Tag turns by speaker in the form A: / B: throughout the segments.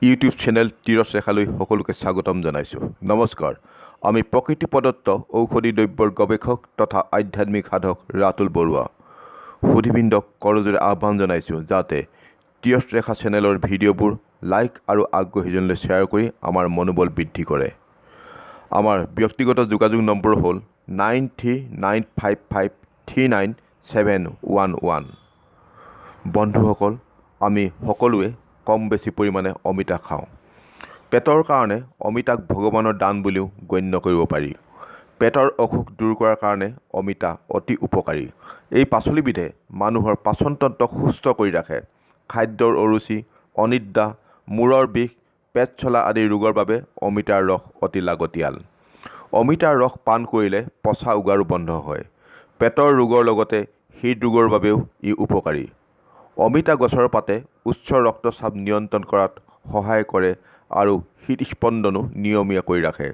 A: YouTube channel Tirath ৰেখালৈ সকলোকে স্বাগতম জনাইছোঁ। নমস্কাৰ। আমি প্ৰকৃতি প্ৰদত্ত ঔষধি দ্ৰব্যৰ গৱেষক তথা আধ্যাত্মিক সাধক ৰাতুল বৰুৱা। সুধীবৃন্দক কৰজোৰে আহ্বান জনাইছোঁ যাতে তীৰথ ৰেখা চেনেলৰ ভিডিঅ'বোৰ লাইক আৰু আগ্ৰহীজনলৈ শ্বেয়াৰ কৰি আমাৰ মনোবল বৃদ্ধি কৰে। আমাৰ ব্যক্তিগত যোগাযোগ নম্বৰ হ'ল 9395539711। বন্ধুসকল, আমি সকলোৱে কম বেছি পৰিমাণে অমিতা খাওঁ। পেটৰ কাৰণে অমিতাক ভগৱানৰ দান বুলিও গণ্য কৰিব পাৰি। পেটৰ অসুখ দূৰ কৰাৰ কাৰণে অমিতা অতি উপকাৰী। এই পাচলিবিধে মানুহৰ পাচনতন্ত্ৰক সুস্থ কৰি ৰাখে। খাদ্যৰ অৰুচি, অনিদ্ৰা, মূৰৰ বিষ, পেট চলা আদি ৰোগৰ বাবে অমিতাৰ ৰস অতি লাগতিয়াল। অমিতাৰ ৰস পান কৰিলে পচা উগাৰো বন্ধ হয়। পেটৰ ৰোগৰ লগতে হৃদৰোগৰ বাবেও ই উপকাৰী। অমিতা গছৰ পাতে উচ্চ ৰক্তচাপ নিয়ন্ত্ৰণ কৰাত সহায় কৰে আৰু হৃদস্পন্দনো নিয়মীয়া কৰি ৰাখে।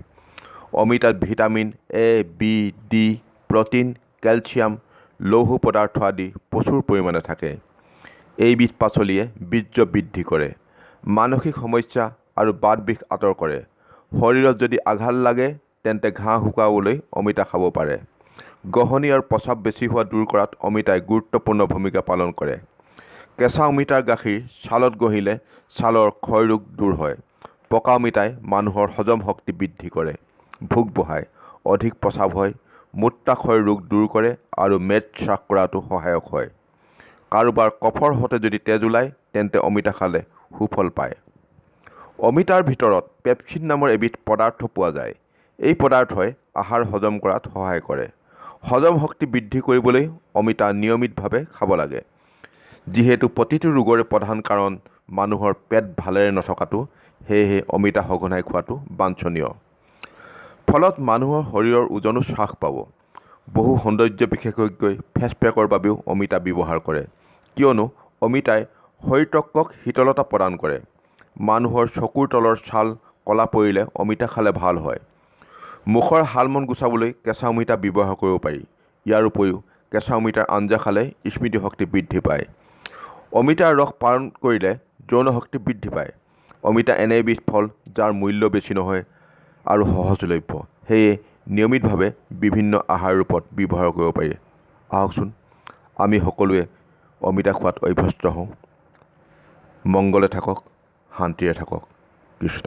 A: অমিতাত vitamin A, B, D, protein, calcium, লৌহ পদাৰ্থ আদি প্ৰচুৰ পৰিমাণে থাকে। এইবিধ পাচলিয়ে বীৰ্য বৃদ্ধি কৰে, মানসিক সমস্যা আৰু বাত বিষ আঁতৰ কৰে। শৰীৰত যদি আঘাত লাগে তেন্তে ঘাঁ শুকাবলৈ অমিতা খাব পাৰে। গহনি আৰু প্ৰস্ৰাৱ বেছি হোৱা দূৰ কৰাত অমিতাই গুৰুত্বপূৰ্ণ ভূমিকা পালন কৰে। কেঁচা অমিতাৰ গাখীৰ ছালত ঘঁহিলে ছালৰ ক্ষয় ৰোগ দূৰ হয়। পকা অমিতাই মানুহৰ হজম শক্তি বৃদ্ধি কৰে, ভোক বঢ়ায়, অধিক প্ৰস্ৰাৱ হয়, মূত্ৰাশয়ৰ ৰোগ দূৰ কৰে আৰু মেদ হ্ৰাস কৰাতো সহায়ক হয়। কাৰোবাৰ কফৰ সতে যদি তেজ ওলায় তেন্তে অমিতা খালে সুফল পায়। অমিতাৰ ভিতৰত পেপচিন নামৰ এবিধ পদাৰ্থ পোৱা যায়। এই পদাৰ্থই আহাৰ হজম কৰাত সহায় কৰে। হজম শক্তি বৃদ্ধি কৰিবলৈ অমিতা নিয়মিতভাৱে খাব লাগে। যিহেতু প্ৰতিটো ৰোগৰে প্ৰধান কাৰণ মানুহৰ পেট ভালেৰে নথকাটো, সেয়েহে অমিতা সঘনাই খোৱাটো বাঞ্ছনীয়। ফলত মানুহৰ শৰীৰৰ ওজনো হ্ৰাস পাব। বহু সৌন্দৰ্য বিশেষজ্ঞই ফেচপেকৰ বাবেও অমিতা ব্যৱহাৰ কৰে, কিয়নো অমিতাই শৰীৰতন্ত্ৰক শীতলতা প্ৰদান কৰে। মানুহৰ চকুৰ তলৰ ছাল ক'লা পৰিলে অমিতা খালে ভাল হয়। মুখৰ শালমন গুচাবলৈ কেঁচা অমিতা ব্যৱহাৰ কৰিব পাৰি। ইয়াৰ উপৰিও কেঁচা অমিতাৰ আঞ্জা খালে স্মৃতিশক্তি বৃদ্ধি পায়। অমিতাৰ ৰস পান কৰিলে যৌন শক্তি বৃদ্ধি পায়। অমিতা এনে এবিধ ফল যাৰ মূল্য বেছি নহয় আৰু সহজলভ্য, সেয়ে নিয়মিতভাৱে বিভিন্ন আহাৰ ৰূপত ব্যৱহাৰ কৰিব পাৰি। আহকচোন আমি সকলোৱে অমিতা খোৱাত অভ্যস্ত হওঁ। মংগলে থাকক, শান্তিৰে থাকক। কৃষ্ণ।